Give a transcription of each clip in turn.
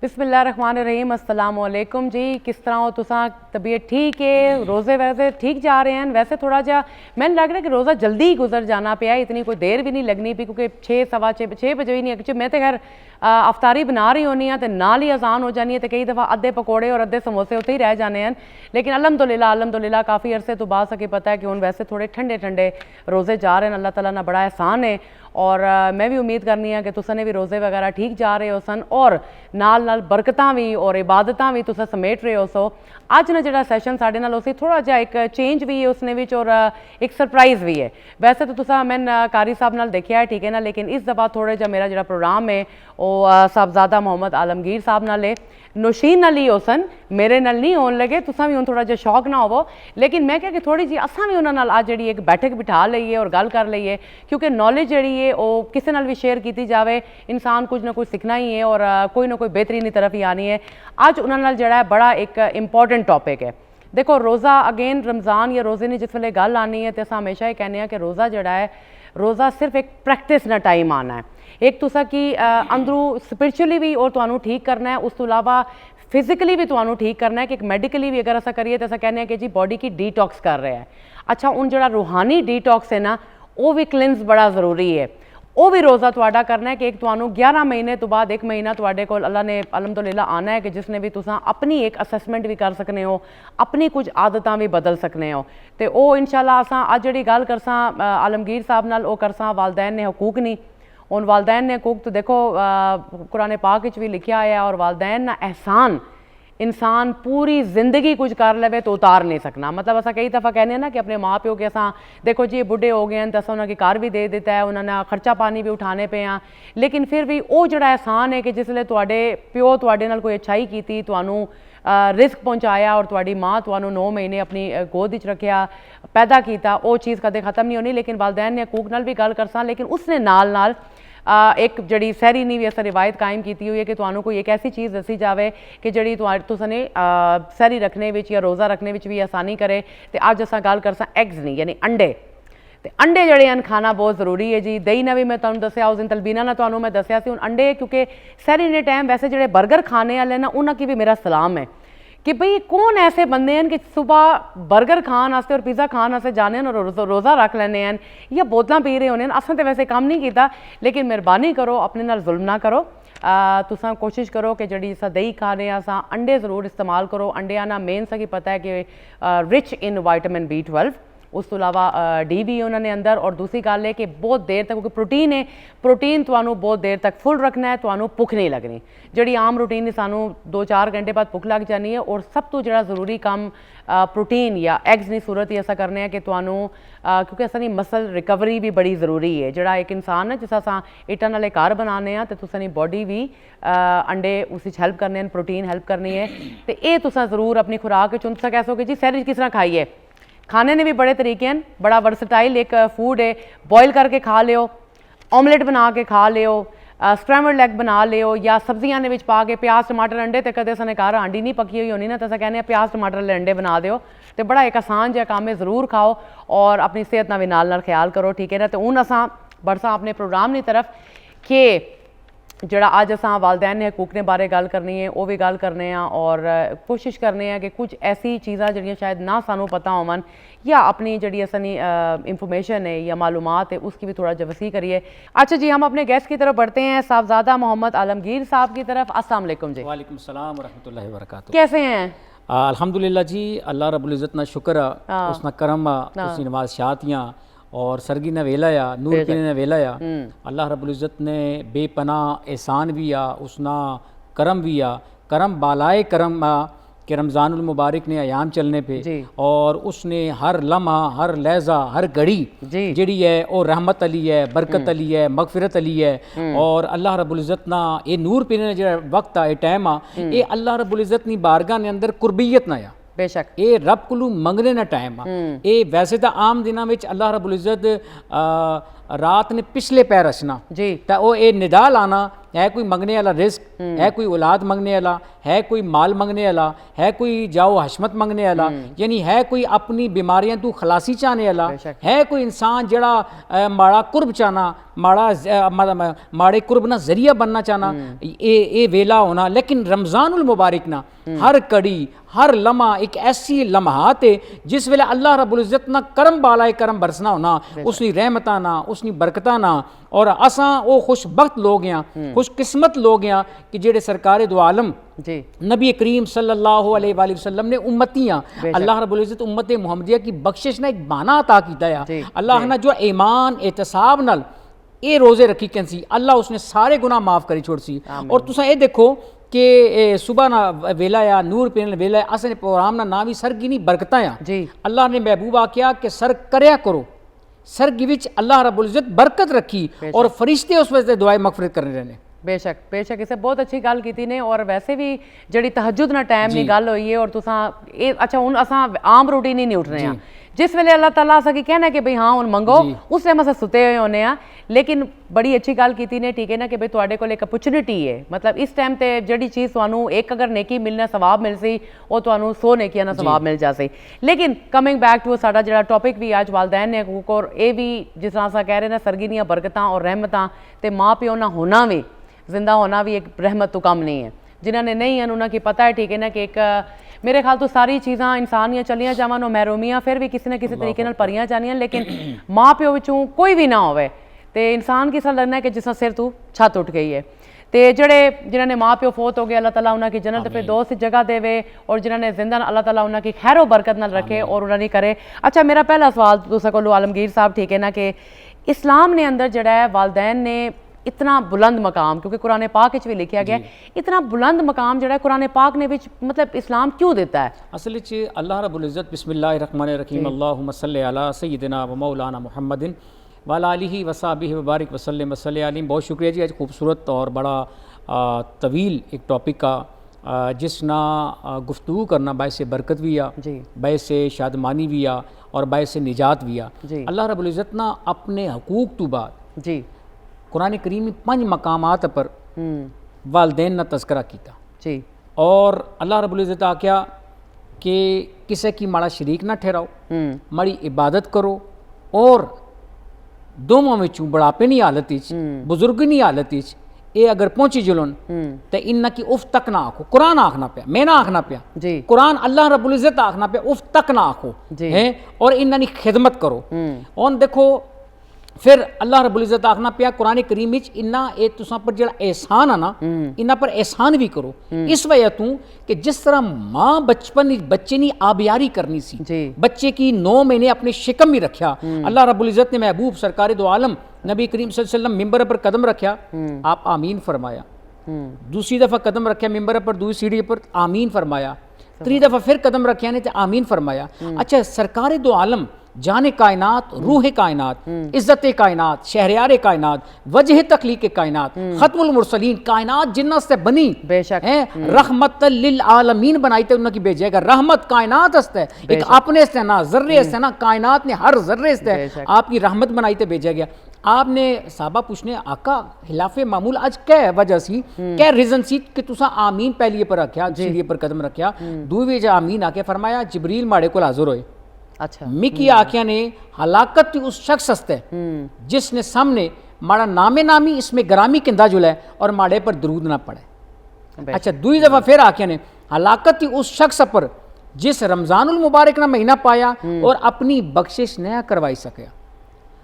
बिस्मिल्लाहिर्रहमानिर्रहीम अस्सलाम वालेकुम जी। किस तरह हो तुसा? तबीयत ठीक है? रोज़े वैसे ठीक जा रहे हैं? वैसे थोड़ा जा मैंने लग रहा है कि रोज़ा जल्दी ही गुजर जाना पे है, इतनी कोई देर भी नहीं लगनी पी, क्योंकि 6 सवा 6 बजे ही नहीं है। मैं तो खैर अफ्तारी बना रही होनी है तो नाल ही अजान हो जानी है, तो कई दफ़ा अद्धे पकौड़े और अद्धे समोसे उत्ते ही रह जाने हैं। लेकिन अल्हम्दुलिल्लाह काफ़ी अरसे तो बाद सके पता है कि हुण वैसे थोड़े ठंडे ठंडे रोज़े जा रहे हैं। अल्लाह ताला ना बड़ा एहसान है और मैं भी उम्मीद करनी है कि तुसां भी रोज़े वगैरह ठीक जा रहे हो सन और नाल नाल बरकतां भी और इबादतां भी तुसां समेट रहे हो। सो अज ना जो सैशन साढ़े नाल उसी थोड़ा जा एक चेंज भी है उसने विच और एक सरप्राइज़ भी है। वैसे तो तुसा मैं कारी साहब नाल देखिया है, ठीक है ना, लेकिन इस दफ़ा थोड़े जा मेरा जो प्रोग्राम है वो साहबजादा मोहम्मद आलमगीर साहब नाल है, नौशीन नाल ही हो सन, मेरे नाल नहीं होने लगे। तुसा भी हुण थोड़ा जा शौक ना होवो, लेकिन मैं क्या कि थोड़ी जी असां भी उन्हां नाल अज जिहड़ी एक बैठक बिठा लईए और गल कर लईए, क्योंकि नॉलेज जिहड़ी है वो किसी नाल भी शेयर की जाए, इंसान कुछ ना कुछ सीखना ही है और कोई ना कोई बेहतरीन तरफ ही आनी है। अज उन्हां नाल जिहड़ा बड़ा एक इंपॉर्टेंट टॉपिक है। देखो रोज़ा अगेन रमज़ान या रोज़े ने जिस वेले गल आनी है तो असां हमेशा ही कहने कि रोज़ा जिहड़ा है, रोज़ा सिर्फ एक प्रैक्टिस ना टाइम आना है, एक तुसा कि अंदरों स्पिरिचुअली भी और तुहानू ठीक करना है, उस तो इलावा फिजिकली भी तुहानू ठीक करना है। कि एक मैडिकली भी अगर ऐसा करिए तो ऐसा कहने कि जी बॉडी की डिटॉक्स कर रहे हैं। अच्छा उन जो रूहानी डिटॉक्स है ना, वो भी क्लिनस बड़ा ज़रूरी है, वो भी रोज़ा तुहाडा करना है। कि एक तुहानू 11 महीने तो बाद 1 महीना तुहाडे कोल अल्लाह ने अलहमदुलिल्लाह आना है कि जिसने भी तुसां अपनी एक असैसमेंट भी कर सकने हो, अपनी कुछ आदतां भी बदल सकने हो। तो वो इंशाअल्लाह असां अज जिहड़ी गल करसां आलमगीर साहब नाल वो करसां वालदैन ने हकूक नहीं। उन वालदैन ने हकूक तो देखो कुरान पाक भी लिखा है, और वालदैन ना एहसान इंसान पूरी जिंदगी कुछ कर ले तो उतार नहीं सकना। मतलब असा कई दफ़ा कहने ना कि अपने माँ प्यो के असा देखो जी बुढ़े हो गए हैं तो असा उन्होंने घर भी दे दिता है, उन्होंने खर्चा पानी भी उठाने पे हैं, लेकिन फिर भी वो जो एहसान है कि जिसले तुहाडे प्यो तुहाडे नाल कोई अच्छाई की, तुहानू रिस्क पहुँचाया और तुहाडी माँ तुहानू 9 महीने अपनी गोद विच रखिया, पैदा किया, वो चीज़ कदे ख़त्म नहीं होनी। लेकिन वालदैन ने हकूक नाल भी गल करसां, लेकिन उसने नाल नाल एक जड़ी सहरी ने भी ऐसा रिवायत कायम की हुई है कि तुहानू कोई एक ऐसी चीज़ दसी जाए कि जड़ी तुसने सहरी रखने या रोज़ा रखने भी आसानी करे। तो अज असां गल करसां एग्स नहीं यानी अंडे। तो अंडे जड़े हैं खाना बहुत ज़रूरी है जी। दही ने भी मैं तुहानू दसिया, उस दिन तलबीना ने तुहानू मैं दसिया सी। हुण अंडे क्योंकि सहरी ने टाइम वैसे जो बर्गर खाने वाले ना उन्होंने की भी मेरा सलाम है कि भाई कौन ऐसे बंदे हैं कि सुबह बर्गर खान वास्ते और पिज़्ज़ा खान वास्ते जाने और रोज़ा रख लेने हैं या बोतल पी रहे होने। असें तो वैसे काम नहीं किया, लेकिन मेहरबानी करो अपने नाल जुल्म ना करो। तुसां कोशिश करो कि जड़ी असां दही खाने असां अंडे ज़रूर इस्तेमाल करो। अंडिया ना मेन सा की पता है कि रिच इन विटामिन B12, उस तो इलावा डी भी उन्होंने अंदर। और दूसरी गल है कि बहुत देर तक, क्योंकि प्रोटीन है, प्रोटीन तुहानू बहुत देर तक फुल रखना है, तुहानू भुख नहीं लगनी। जी आम रूटीन सानू 2-4 घंटे बाद भुख लग जानी है। और सब तो जो ज़रूरी काम प्रोटीन या एग्स की सूरत ही ऐसा करने कि तुहानू क्योंकि असानी मसल रिकवरी भी बड़ी ज़रूरी है। जोड़ा एक इंसान है जिस असां इटन वाले घर बनाने तो तुसानी बॉडी भी अंडे उस हैल्प करने, प्रोटीन हैल्प करनी है। तो ये तुसां ज़रूर अपनी खुराक चुन तुसां कह सको कि जी सहरी किस तरह खाइए। खाने ने भी बड़े तरीके हैं, बड़ा वर्सटाइल एक फूड है। बॉयल करके खा लियो, ऑमलेट बना के खा लियो, स्क्रैम्बल्ड एग बना लियो, या सब्जियां ने विच पा के प्याज टमाटर अंडे। तो कदे साने घर हांडी नहीं पकी हुई होनी ना, तो अस कहने प्याज टमाटर वाले अंडे बना दो। तो बड़ा एक आसान जहा काम है, ज़रूर खाओ और अपनी सेहत ना भी नाल ख्याल करो, ठीक है ना। तो हूँ असां बढ़सा अपने प्रोग्राम की तरफ कि जोड़ा अज असां वालदैन ने हकूक ने बारे गल करनी है, वो भी गल करने और कोशिश करने कि कुछ ऐसी चीज़ां जड़ियाँ शायद ना सानू पता होवन या अपनी जड़ी असानी इंफॉर्मेशन है या मालूमात है उसकी भी थोड़ा वसी करिए। अच्छा जी, हम अपने गेस्ट की तरफ बढ़ते हैं, साहबजादा मोहम्मद आलमगीर साहब की तरफ। अस्सलाम वालेकुम जी। वालेकुम सलाम व रहमतुल्लाहि व बरकातुहू। कैसे हैं? अल्हम्दुलिल्लाह जी, अल्लाह रब्बुल इज़्ज़त ना शुक्र, उसना करम, उसकी नवाज शातियाँ और सरगी ने वेलाया, नूर पीने ने वेलाया। अल्लाह रब्बुल इज़्ज़त ने बेपनाह एहसान भी आ, उसना करम भी आ, करम बालाए करम आ कि रमज़ानुल मुबारक ने अयाम चलने पे और उसने हर लम्हा, हर लहजा, हर घड़ी जिहड़ी है वो रहमत अली है, बरकत अली है, मगफिरत अली है। और अल्लाह रब्बुल इज़्ज़त ना ये नूर पीने जो वक्त आ, ये टाइम आ, ये अल्लाह रब्बुल इज़्ज़त नी बारगाह ने अंदर कुर्बियत ना आ, बेशक ये रब कोलू मंगने ना टाइम आ। ये वैसे तो आम दिनों में अल्लाह रब्बुल इज़्ज़त रात ने पिछले पैर रचना जी तो वो ये निदा लाना है कोई मंगने वाला रिस्क है, कोई औलाद मंगने वाला है, कोई माल मंगने वाला है, कोई जाओ हशमत मंगने वाला, यानी है कोई अपनी बीमारियां तू खलासी चाहने वाला है, कोई इंसान जड़ा माड़ा कुर्ब चाहना, माड़े कुर्ब ना जरिया बनना चाहना, ये वेला होना। लेकिन रमज़ानुल मुबारक ना हर कड़ी हर लम्हा एक ऐसी लम्हात है जिस वेले अल्लाह रब्बुल इज़्ज़त ना करम बालाए करम बरसना होना, उसनी रहमता ना उसनी बरकता ना, और असा वो खुशबख्त लोग हैं, खुशकिस्मत लोग हैं कि जेड़े सरकार दो आलम जी नबी करीम सल्लल्लाहु अलैहि वसल्लम ने उम्मतियां अल्लाह रब्बुल इज़्ज़त उम्मत मुहम्मदिया की बख्शिश ने एक बाना अता कीता है। अल्लाह ने जो ईमान एहतसाब नाल ये रोज़े रखी कैंसी अल्लाह उसने सारे गुनाह माफ़ करी छोड़ सी। और तुसा ये देखो कि सुबह ना वेला या नूर पीने वेला असने प्रोग्राम ना नाम ही सरगिनी बरकतां आ जी अल्लाह ने महबूब आख्या कि सर करया करो, सरगी विच अल्लाह रब्बुल इज़्ज़त बरकत रखी और फरिश्ते उस वजह दुआए मगफिरत करने रहने। बेशक बेशक इसे बहुत अच्छी गल की ने। और वैसे भी जड़ी तहज्जुद ना टाइम की गल हुई है और तुसा अच्छा हुन असां आम रूटीन ही नहीं उठ रहे हैं, जिस वेले अल्लाह ताला असा की कहना कि भाई हाँ हुन मंगो उस टाइम अस सुते हुए होने आ। लेकिन बड़ी अच्छी गल की ने, ठीक है ना, कि भाई तुहाडे कोल एक अपॉर्चुनिटी है, मतलब इस टाइम ते जड़ी चीज़ तुहानू एक अगर नेकी मिलना सवाब मिल सी वो तुहानू 100 नेकियां ना सवाब मिल जासी। लेकिन कमिंग बैक टू साडा जड़ा टॉपिक भी अज वालदैन ने हकूक, और ये भी जिस तरह अस कह रहे हैं सरगिनियां बरकतां और रहमतां ते माँ प्यो ना होना भी जिंदा होना भी एक रहमत तो कम नहीं है। जिन्होंने नहीं है उन्होंने की पता है, ठीक है ना, कि एक मेरे ख्याल तो सारी चीज़ां इंसानियां चलियां जावन महरूमियां फिर भी किसी न किसी तरीके नाल भरियां जानियां, लेकिन माँ प्यो विचों कोई भी ना होवे तो इंसान किस तरह लगना है कि जिस सिर तू छत उठ गई है। तो जड़े जिन्होंने माँ प्यो फोत हो गए अल्लाह ताला उन्होंने जन्नत पे दोस्त जगह देवे, और जिन्होंने जिंदा अल्लाह ताला उन्होंने खैरो बरकत नाल रखे और उन्होंने करे। अच्छा मेरा पहला सवाल तुसा कोलो आलमगीर साहब, ठीक है ना, कि इस्लाम ने अंदर जड़ा है वालदैन ने इतना बुलंद मकाम, क्योंकि कुरान पाक भी लिखा गया इतना बुलंद मकाम जड़ा कुरान पाक ने मतलब इस्लाम क्यों देता है? असल अल्लाह रब्बुल इज़्ज़त बिस्मिल्लाहिर्रहमानिर्रहीम अल्लाहुम्मा सल्लि अला सय्यिदिना व मौलाना मुहम्मदिन व अला आलिहि व सहाबिहि व बारिक वसल्लम वसल्लि अलैहि। बहुत शुक्रिया जी, आज खूबसूरत और बड़ा तवील एक टॉपिक का जिस ना गुफ्तगू करना बायस बरकत भी आ, बायस शादमानी भी आ और बायस निजात भी आ। अल्लाह रब्बुल इज़्ज़त ना अपने हकूक तो बाद जी कुरान करीम में 5 मकामात पर वालदैन ना तज़किरा कीता जी, और अल्लाह रब्बुल इज़्ज़त आख्या कि किसी की माड़ा शरीक ना ठहराओ, माड़ी इबादत करो, और दोवां विचों बुढ़ापे नी हालत बुजुर्ग नी हालत ये अगर पहुंची जुलन तो इन्ना की उफ तक ना आखो। कुरान आखना पिया, मैं ना आखना पिया, कुरान अल्लाह रब्बुल इज़्ज़त आखना पिया उफ तक ना आखो है, और इन्ना की खिदमत करो। और देखो फिर अल्लाह रब्बुल इज़्ज़त आखना पिया कुरान करीम विच इन्ना ए तुसां पर जेड़ा एहसान है ना इन्ना पर एहसान भी करो। इस वजह तू कि जिस तरह माँ बचपन बच्चे नी आबियारी करनी सी, बच्चे की 9 महीने अपने शिकम में रखा, अल्लाह रब्बुल इज़्ज़त ने महबूब सरकार दो आलम नबी करीम सल्लल्लाहु अलैहि वसल्लम मिंबर पर कदम रखा, आप आमीन फरमाया, दूसरी दफ़ा कदम रखा मिंबर पर, दूसरी सीढ़ी पर आमीन फरमाया, 3 दफ़ा फिर कदम रखा ने तो आमीन फरमाया। अच्छा सरकार दो आलम जाने कायनात, रूह कायनात, इज्जत कायनात, शहरयार कायनात, वजह तखलीक कायनात, खत्मुल मुरसलीन, कायनात जिन्नत से बनी है, रहमत लिल आलमीन बनाई थे उनकी भेजेगा, रहमत कायनात हस्ते एक अपने से ना जर्रे हस्ते ना, कायनात ने हर जर्रे से आपकी रहमत बनाई थे भेजा गया। आपने साहबा पूछने आका खिलाफे मामूल आज क्या वजह सी, क्या रीजन सी कि तुसा आमीन पहली पर रखा, सीढ़ी पर कदम रखा, दूसरी वजह आमीन आके फरमाया जिब्रील माड़े को हाजिर होए। अच्छा मिकी आख्या ने हलाकत उस शख्स हस्ते जिसने सामने माड़ा नामे नामी इसमें ग्रामी किंदा जुला है और माड़े पर दरूद ना पड़े। अच्छा दूसरी दफा फिर आख्या ने हलाकत उस शख्स पर जिस रमजानुल मुबारक ना महीना पाया और अपनी बख्शिश नया करवाई सके।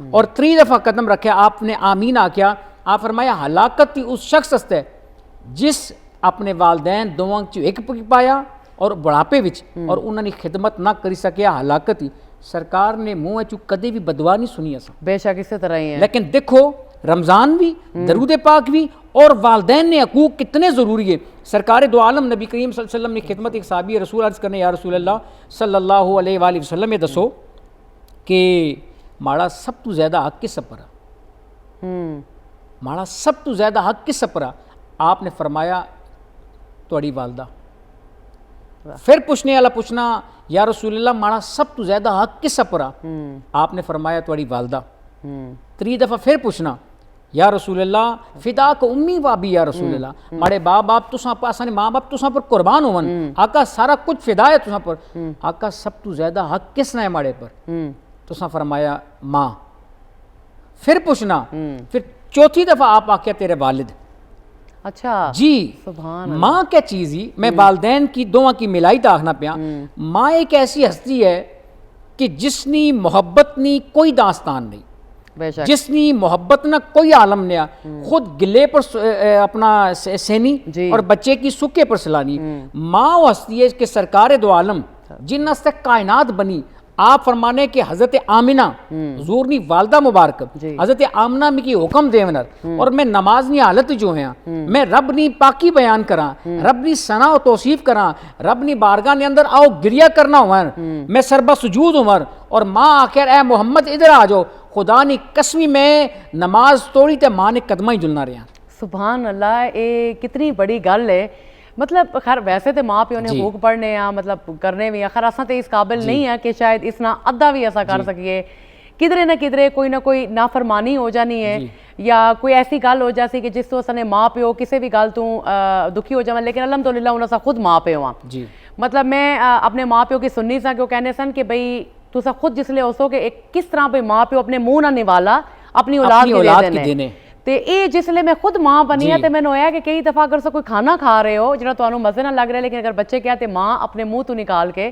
और 3 दफा कदम रखे आपने आमीन आख्या, आप फरमाया हलाकत उस शख्स हस्ते जिस अपने वालदैन दोवां चो एक पाया और बुढ़ापे विच और उन्होंने खिदमत ना करी सकिया, हलाकत ही सरकार ने मुँह चू कदे भी बदवा नहीं सुनी असा। बेशक इसी तरह ही है। लेकिन देखो रमज़ान भी दरूद पाक भी और वालदैन ने हकूक कितने ज़रूरी है। सरकार दो आलम नबी करीम सल्लल्लाहु अलैहि वसल्लम ने खिदमत एक साहबी रसूल अर्ज़ करने या रसूल अल्लाह सल्लल्लाहु अलैहि वसल्लम में दसो कि माड़ा सब तो ज़्यादा हक किस पर आ, माड़ा सब तो ज़्यादा हक किस पर आ? आपने फरमाया तुहाड़ी वालदा। फिर पूछने वाला पूछना या रसूलल्लाह माड़ा सब तो ज्यादा हक किस पर आ? आपने फरमाया तुहाड़ी वालदा। त्री दफ़ा फिर पुछना या रसूल अल्लाह फिदा को उम्मी वाबी या रसूल अल्लाह माड़े बाप तुसां पर असां माँ बाप तुसां पर कुर्बान होवन आका सारा कुछ फिदा है तुसां पर आका सब तो ज्यादा हक किसना है माड़े पर तुसां फरमाया माँ। फिर पूछना फिर चौथी दफा आप आके तेरे वालिद। अच्छा जी सुभान माँ क्या चीज़ ही मैं वालदैन की दोवां की मिलाई दाखना पिया। माँ एक ऐसी हस्ती है कि जिसनी मोहब्बत नी कोई दास्तान नहीं, बेशक जिसनी मोहब्बत ना कोई आलम ने खुद गिले पर अपना सेनी और बच्चे की सुखे पर सलानी। माँ वो हस्ती है कि सरकार दो आलम जिन से कायनात बनी। आप फरमाने कि हजरत आमिना हुजूर नी वालदा मुबारक हजरत आमिना में की हुक्म देवनर और मैं नमाज नी हालत जो है मैं रब नी पाकी बयान करा, रब नी सना और तौसीफ करा, रब नी बारगाह ने अंदर आओ गिरिया करना उमर मैं सरबा सुजूद उमर और माँ आखिर ए मोहम्मद इधर आ जाओ खुदा नी कसमी में नमाज तोड़ी ते माँ ने कदमा ही जुलना रहा। सुभान अल्लाह ये कितनी बड़ी गल है। मतलब खैर वैसे तो माँ प्यो ने हकूक पढ़ने आ मतलब करने भी खैर असा तो इस काबिल नहीं है कि शायद इसना अद्धा भी ऐसा कर सकिए। किधरे ना किधरे कोई ना कोई नाफरमानी हो जानी है या कोई ऐसी गल हो जासी कि जिस तो असने माँ प्यो किसी भी गल तू दुखी हो जावे। लेकिन अलहमदुलिल्लाह उन्हें खुद माँ प्यो हाँ। मतलब मैं अपने माँ प्यो की सुननी सा कि कहने सन कि बई तुसा खुद जिसले हो कि किस तरह भाई माँ प्यो अपने मुंह ना निवाला अपनी औलाद के देने ते ये जिसले मैं खुद माँ बनी है तो मैंने होया कि कई दफ़ा अगर कोई खाना खा रहे हो जो तुहानू मजे ना लग रहा है लेकिन अगर बच्चे क्या तो माँ अपने मुँह तो निकाल के।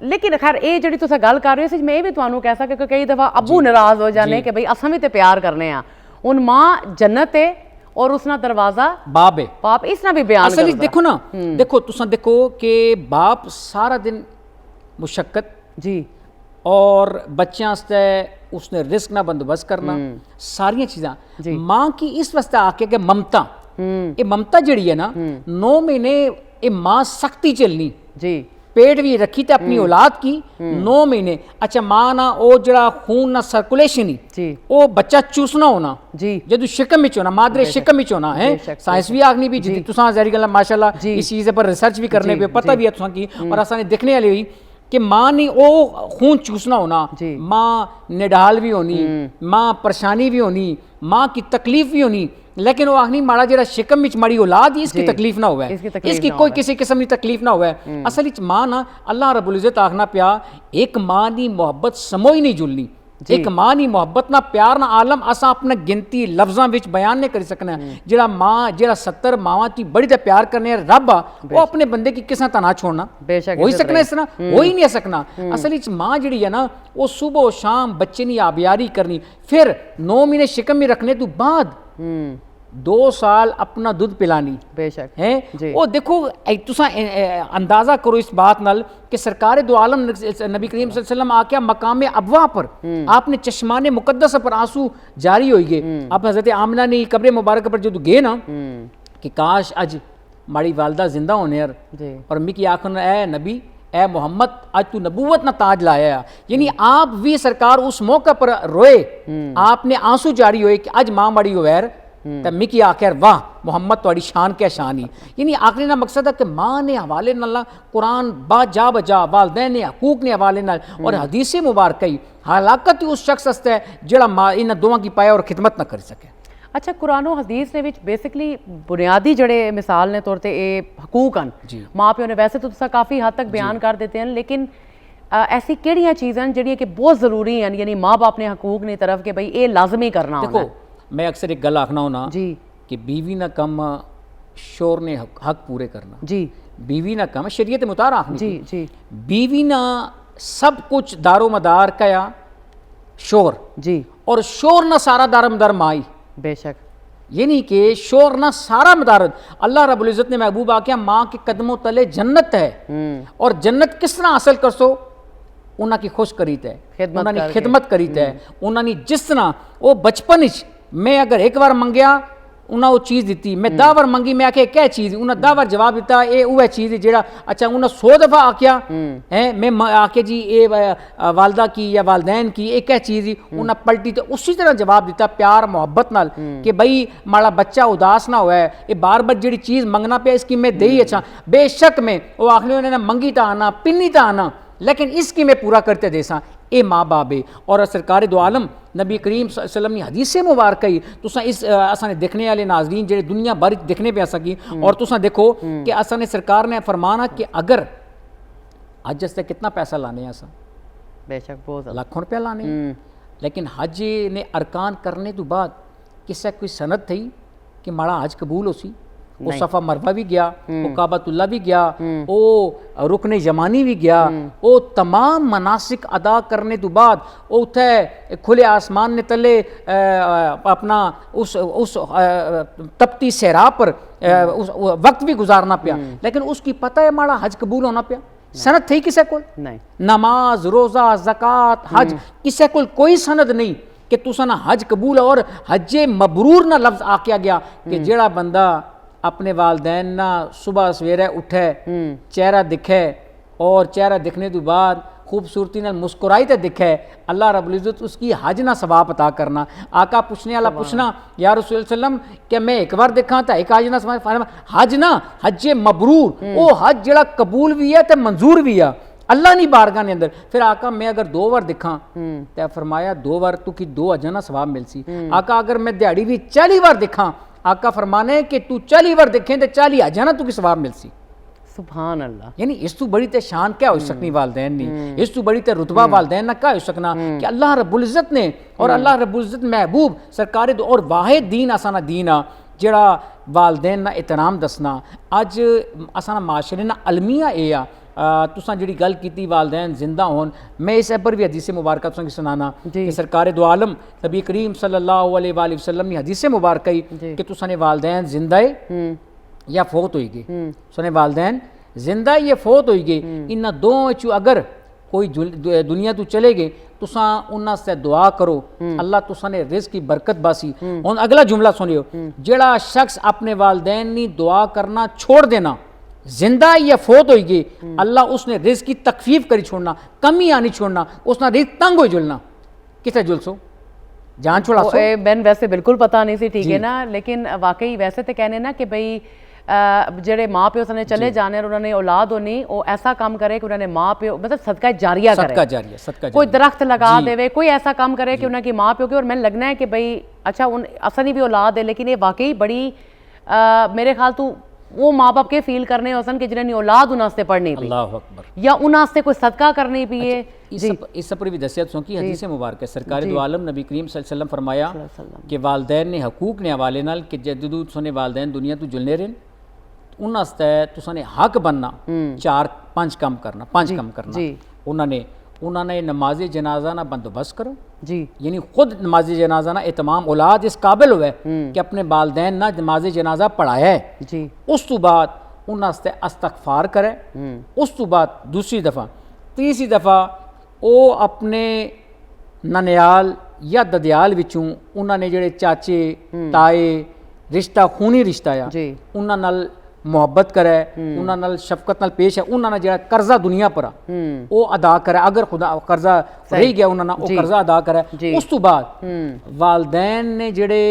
लेकिन खैर ये जी तुम गल कर रहे हो मैं ये भी तुहानू कह सके कि कई दफ़ा अबू नाराज हो जाने कि भाई असा भी तो प्यार करने आ हुण माँ जन्नत है और उसना दरवाजा बाप है बाप इसना भी बयान असल देखो ना देखो तुसा देखो कि बाप सारा दिन मुशक्कत जी और बच्चों से उसने रिस्क ना बंदोबस्त करना सारिया चीज़ा माँ की इस वास्ते आके कि ममता ये ममता जड़ी है ना 9 महीने ये माँ सख्ती चलनी जी पेट भी रखी तो अपनी औलाद की 9 महीने। अच्छा माँ ना वो जरा खून ना सर्कुलेशन ही वो बच्चा चूसना होना जी जदू शिकम होना मादरे शिकम होना है साइंस भी आखनी भी जी तुसा जहरी गल माशाल्लाह इस चीज़ पर रिसर्च भी करने पे पता भी है तुसा की और असाने देखने वाली हुई कि माँ ने वो खून चूसना होना माँ निडाल भी होनी माँ परेशानी भी होनी माँ की तकलीफ भी होनी लेकिन वो आखनी माड़ा जरा शिकम में मड़ी औलाद इसकी तकलीफ ना हुआ इसकी कोई किसी किस्म की तकलीफ ना हुआ। असल माँ ना अल्लाह रब्बुल इज़्ज़त आखना पिया एक माँ की मोहब्बत समोई नहीं जुलनी एक माँ की मोहब्बत ना प्यार ना आलम असा अपना गिनती लफ्जा विच बयान नहीं कर सकना। जरा माँ जरा 70 मावां ती बड़ी तो प्यार करने रब आ वो अपने बंदे की किसा तना छोड़ना हो ही सकना इस तरह हो ही नहीं सकना। असल माँ जी है ना वो सुबह शाम बच्चे की आबियारी करनी फिर 9 महीने शिकम में रखने तो बाद 2 साल अपना दूध पिलानी बेशक है। वो देखो तुसा अंदाजा करो इस बात नाल कि सरकार दो आलम नबी करीम सल्लल्लाहु अलैहि वसल्लम आके मकाम अबवा पर आपने चश्माने मुकद्दस पर आंसू जारी हो गए। आप हजरत आमिना ने कब्र मुबारक पर जो गए ना कि काश अज माड़ी वालदा जिंदा होने यार और मिकी आखन ए नबी ए मोहम्मद आज तू नबूवत ना ताज लाया यानी आप भी सरकार उस मौका पर रोए आपने आंसू जारी हुए कि आज माँ माड़ी वैर तो मिकी आखिर वाह मोहम्मद थोड़ी शान क्या शान ही यानी आखिरी ना मकसद है कि माँ ने हवाले नाल कुरान बाजा बजा वालदैन ने हकूक ने हवाले नाल और हदीस मुबारक ही हलाकत उस शख्स हस्ते जड़ा माँ इन दोवां की पाया और खिदमत ना कर सके। अच्छा कुरान और हदीस ने बेसिकली बुनियादी जड़े मिसाल ने तौर पर ये हकूक हैं माँ प्यो ने वैसे तो तुसा काफ़ी हद तक बयान कर देते हैं लेकिन ऐसी केड़ियां चीज़ां जड़ियां कि बहुत ज़रूरी हैं यानी माँ बाप ने हकूक ने तरफ के भाई ये लाजमी करना होना। मैं अक्सर एक गल आखना होना जी कि बीवी ना कम शोर ने हक पूरे करना जी बीवी ना कम शरीयत मुतार आखनी जी जी बीवी ना सब कुछ दारो मदार कया शोर जी और शोर ना सारा दारमदार माई बेशक ये नहीं कि शोर ना सारा मदारत अल्लाह रब्बुल इज़्ज़त ने महबूब आख्या माँ के कदमों तले जन्नत है और जन्नत किस तरह हासिल कर सो उन्होंने खुश करी है उन्होंने खिदमत करी है उन्होंने जिस तरह वो बचपन मैं अगर एक बार मंगया उन्हें वो चीज़ दी मैं 10 बार मंगी मैं आखे क्या चीज़ उन्हें 10 बार जवाब दिता ये वह चीज़ जेड़ा अच्छा उन्हें 100 दफ़ा आख्या है मैं आके जी ये वालदा की या वालदैन की ये क्या चीज़ उन्हें पलटी तो उसी तरह जवाब दिता प्यार मोहब्बत नाल कि भाई माड़ा बच्चा उदास ना हुआ है ये बार बार जी चीज़ मंगना पे इसकी मैं दे ही अच्छा बेशक में वो आखिर उन्होंने मंगी तो आना पिन्नी तो आना लेकिन इसकी मैं पूरा करते देसा ए माँ बाप है। और सरकार दो आलम नबी करीम सल्लल्लाहु अलैहि वसल्लम ने हदीस मुबारक ही तुसा इस असाने देखने वाले नाजरीन जेडे दुनिया भर देखने पे आ सकी। और तुसा देखो कि असाने सरकार ने फरमाना कि अगर हज से कितना पैसा लाने असा, बेशक बहुत ज़्यादा। लाखों रुपया लाने, लेकिन हज ने अरकान करने तो बाद किसे कोई सनद थी कि माड़ा हज कबूल हो सी। वो सफ़ा मरवा भी गया, वो काबतुल्ला भी गया, वो रुकने जमानी भी गया, वो तमाम मनासिक अदा करने तो बाद वो उथे खुले आसमान ने तले अपना उस तपती सहरा पर उस वक्त भी गुजारना पिया, लेकिन उसकी पता है माड़ा हज कबूल होना पिया। सनद थी किसे को नहीं, नमाज रोज़ा ज़कात हज किसे को कोई सनद नहीं कि तुसा ना हज कबूल है। और हजे मबरूर ना लफ्ज़ आख्या गया कि जेड़ा बंदा अपने वालदैन ना सुबह सवेरे उठे, चेहरा दिखे और चेहरा दिखने के बाद खूबसूरती नाल मुस्कुराई तो दिखे, अल्लाह रब्बुल इज़्ज़त उसकी हज ना सवाब अता करना। आका पूछने वाला पूछना या रसूल सल्लम कि मैं एक बार देखा था एक हज ना सवाब, हज ना हजे मबरूर वो हज जड़ा कबूल भी है तो मंजूर भी है अल्लाह नहीं बारगाह ने अंदर। फिर आका मैं अगर 2 बार दिखा तो फरमाया 2 बार तू की 2 हजा ना सवाब मिल सी। आका अगर मैं दिहाड़ी भी 40 बार दिखा, आका फरमाने कि तू 40 बार देखें तो 40 हजा ना तू की सवाब मिल सी। सुभान अल्लाह। यानी इस तू बड़ी ते शान क्या हो सकनी वालदैन नहीं, इस तू बड़ी ते रुतबा वालदैन ना क्या हो सकना कि अल्लाह रब्बुल इज़्ज़त ने और अल्लाह रब्बुल इज़्ज़त महबूब सरकार और वाहिद दीन असाना दीन आ जड़ा वालदैन ना एहतराम दसना। अज असाना माशरे ना अलमिया ए आ तुसा जी गल की वालदैन जिंदा होन, मैं इस पर भी हदीस मुबारक तुसा की सुनाना कि सरकार दो आलम नबी करीम सल्लल्लाहु अलैहि वसल्लम ने हदीस मुबारक कि तुसा ने वालदैन जिंदा है या फौत होई गई, सुने वालदैन जिंदा या फौत होई गई, इन दोवें चू अगर कोई दुनिया तू चले गए तुसा उन्हां से दुआ करो अल्लाह तुसा ने रिज़्क की बरकत बासी। हुन अगला जुमला सुनियो, जेड़ा शख्स अपने वालदैन नी दुआ करना छोड़ देना जिंदा या फौत हो गई, अल्लाह उसने रिज़्क की तकफीफ करी छोड़ना, कमी आनी छोड़ना, उसना रिज़्क तंग हो जुलना। किसे जुलसो जान छोड़ा सो मैंने वैसे बिल्कुल पता नहीं सी, ठीक है ना, लेकिन वाकई वैसे तो कहने ना कि भाई जेड़े माँ प्यो सने चले जाने और उन्होंने औलाद होनी वो ऐसा काम करे कि उन्होंने माँ प्यो मतलब सदका जारिया करे, सदका जारिया, सदका कोई दरख्त लगा देवे, कोई ऐसा काम करे कि उनकी माँ प्यो की। और मैंने लगना है कि भाई अच्छा उन असनी भी औलाद है, लेकिन ये वाकई बड़ी मेरे ख्याल तो वो माँ बाप के फील करने होसन कि जिन्हें औलाद उन्हास्ते पढ़नी पी अल्लाहु अकबर या उन्हास्ते कोई सदका करनी पी है। इस पर भी दसियत सो की हदीस मुबारक है सरकार दो आलम नबी करीम सल्लल्लाहु अलैहि वसल्लम फरमाया कि वालदैन ने हकूक ने हवाले नाल कि जदू तुसने वालदैन दुनिया तू जुलने रहन उन्हास्ते तुसने हक बनना 4-5 काम करना, 5 काम करना। उन्होंने नमाज जनाजा ना बंदोबस्त करो जी, यानी खुद नमाज जनाजा ना एहतमाम औलाद इस काबिल हुए कि अपने वालदैन ना नमाज जनाजा पढ़ाया है जी। उस तो बाद उन्हास्ते अस्तगफार करे, उस तो बाद दूसरी दफ़ा तीसरी दफ़ा वो अपने ननियाल या ददियाल विचों उन्होंने जेड़े चाचे ताए रिश्ता खूनी रिश्ता आ उन्हां नाल मुहब्बत करे, उन्हां नाल शफकत नाल पेश है, उन्हां जेड़ा कर्जा दुनिया पर वो अदा करे, अगर खुदा कर्जा रह गया उन्हां वो कर्जा अदा करे। उस तो बाद वालदैन ने जेड़े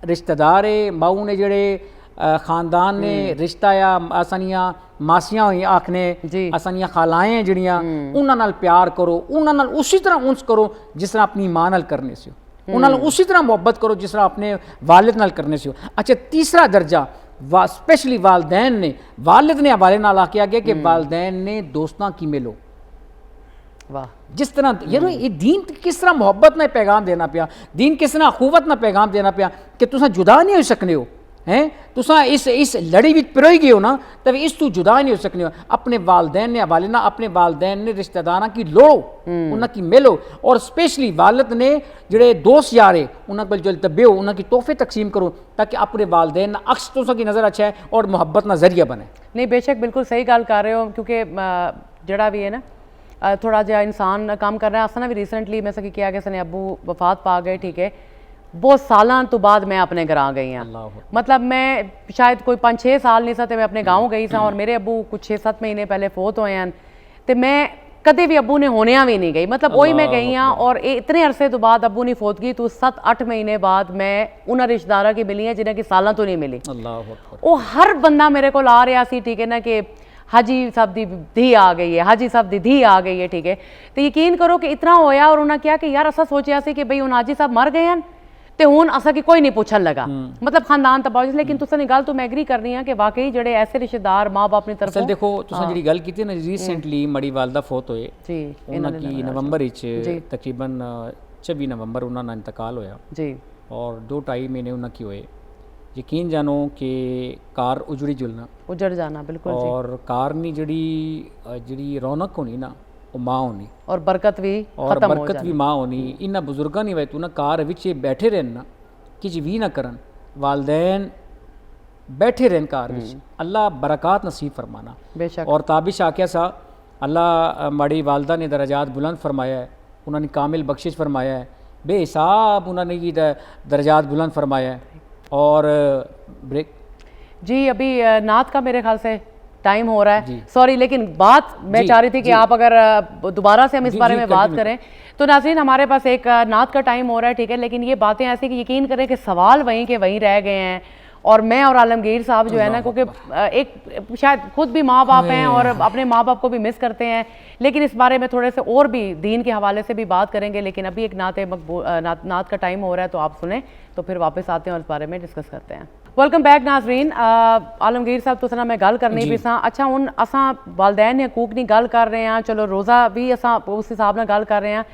रिश्तेदार है माऊ ने जेड़े खानदान ने रिश्ता या असानियां मासियां हुई आखने असानियां खालाएं जड़ियां उन्हां नाल प्यार करो, उन्हां नाल उसी तरह उन्स करो जिस तरह अपनी मां नाल करने से, उन्हां नाल उसी तरह मोहब्बत करो जिस तरह अपने वालिद नाल करने से। अच्छा तीसरा दर्जा स्पेशली वालदैन ने वालिद ने हवाले नाल आख्या गया कि वालदैन ने दोस्तां की मिलो। वाह, जिस तरह यार ये दीन किस तरह मोहब्बत ना पैगाम देना पिया, दीन किस तरह अखुवत ना पैगाम देना पिया कि तुसा जुदा नहीं हो सकने हो हैं, तुसा इस लड़ी विच पिरोई गए हो ना तब इस तू जुदा नहीं हो सकने हो। अपने वालदैन ने हवाले ना अपने वालदैन ने रिश्तेदारां की लोड़ो उन्हां की मिलो, और स्पेशली वालिद ने जेड़े दोस्त यार है उन्हां कोल जल तब्बे हो उन्हां की तोहफे तकसीम करो ताकि अपने वालदैन ना अक्स तुसा की नज़र अच्छा है और मोहब्बत ना जरिया बने। नहीं बेशक बिल्कुल सही गल कर रहे हो, क्योंकि जड़ा भी है ना थोड़ा जहा इंसान काम कर रहा है। असना भी रिसेंटली मैं सकी किया कि सने अबू वफात पा गए, ठीक है, बहुत साल तो बाद मैं अपने घर आ गई हाँ, मतलब मैं शायद कोई 5-6 साल नहीं सा मैं अपने गाँव गई सा और मेरे अबू कुछ 6-7 महीने पहले फोत होए हैं, तो मैं कदे भी अबू ने होने भी नहीं गई, मतलब वही मैं गई हाँ। और इतने अरसे तो बाद अबू ने फोत की तो 7-8 महीने बाद मैं उन्हें रिश्तेदारा की मिली है जिन्हें कि साल तो नहीं मिली। वो हर बंदा मेरे को आ रहा सी, ठीक है ना, कि हाजी साहब दी धी आ गई है, हाजी साहब दी धी आ गई है, ठीक है। तो यकीन करो कि इतना होया और उन्हें क्या कि यार असा सोचा सी कि भाई हुण हाजी साहब मर गए हैं तो हुण असा कि कोई नहीं पूछन लगा, मतलब खानदान तबाह। लेकिन तुसां दी गल तो मैं एग्री करनी है कि वाकई जेडे ऐसे रिश्तेदार माँ बाप अपनी तरफ असल देखो तुसां जिहड़ी गल कीती ना रीसेंटली मड़ी वालदा फौत होए जी, उन्हां की नवंबर विच तकरीबन 24 नवंबर उन्हां दा इंतकाल होया जी, और 2-2.5 महीने उन्हां की होए। यकीन जानो कि कार उजड़ी जुलना उजड़ जाना बिल्कुल जी, और कार नी जिहड़ी रौनक होनी ना वो माँ होनी और बरकत भी और खत्म हो बरकत जानी। भी माँ होनी। इन्हां बुजुर्गां नी वैतू ना कार विच बैठे रहन ना किच भी ना करन, वालदैन बैठे रहन कार विच, अल्लाह बरकत नसीब फरमाना। बेशक और ताबिश आख्या सा अल्लाह माड़ी वालदा ने दरजात बुलंद फरमाया है, उन्होंने कामिल बख्शिश फरमाया है, बेहिसाब उन्होंने की दरजात बुलंद फरमाया है। और ब्रेक जी, अभी नात का मेरे ख्याल से टाइम हो रहा है, सॉरी, लेकिन बात मैं चाह रही थी कि आप अगर दोबारा से हम इस बारे में बात करें तो नाज़रीन हमारे पास एक नात का टाइम हो रहा है, ठीक है। लेकिन ये बातें ऐसी कि यकीन करें कि सवाल वहीं के वहीं रह गए हैं और मैं और आलमगीर साहब जो है ना, क्योंकि एक शायद खुद भी माँ बाप हैं और अपने माँ बाप को भी मिस करते हैं, लेकिन इस बारे में थोड़े से और भी दीन के हवाले से भी बात करेंगे। लेकिन अभी एक नात का टाइम हो रहा है तो आप सुने, तो फिर वापस आते हैं और इस बारे में डिस्कस करते हैं। वेलकम बैक नाजरीन। आलमगीर साहब तुसां मैं गल करनी भी सा, अच्छा हुण असां वालदैन हकूक दी गल कर रहे हैं, चलो रोज़ा भी असां उस हिसाब नाल गल कर रहे हैं।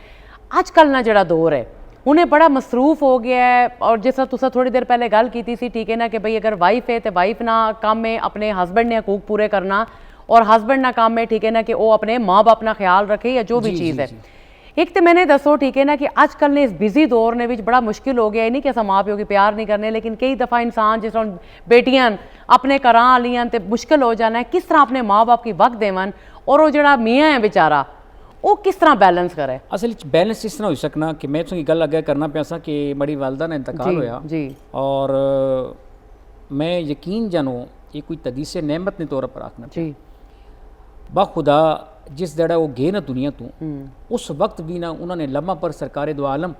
अजकल ना जिहड़ा दौर है उन्हें बड़ा मसरूफ हो गया है, और जिस तरह तुसा थोड़ी देर पहले गल की सी, ठीक है ना, कि भाई अगर वाइफ है तो वाइफ ना काम में अपने हस्बैंड ने हकूक पूरे करना और हस्बैंड ना काम में, ठीक है ना, कि वो अपने माँ बाप ना ख्याल रखे या जो भी चीज़ है। एक तो मैंने दसो, ठीक है ना, कि आजकल ने इस बिजी दौर ने बड़ा मुश्किल हो गया है, नहीं कि असा माँ प्यो की प्यार नहीं करने, लेकिन कई दफ़ा इंसान जिस तरह बेटियां अपने घर आलियां तो मुश्किल हो जाना है किस तरह अपने माँ बाप की वक्त देवन, और वो जड़ा मियाँ है बेचारा वो किस तरह बैलेंस करे। असल बैलेंस इस तरह हो सकना कि मैं तुझी गल अगे करना पिया सा कि बड़ी वालदा ने इंतकाल होया जी, और मैं यकीन जानो ये कोई तदीस नेमत ने तौर पर आखना जी, बाखुदा जिस दड़ा वो गए ना दुनिया तू उस वक्त भी ना उन्होंने लम्हा पर सरकार दो आलम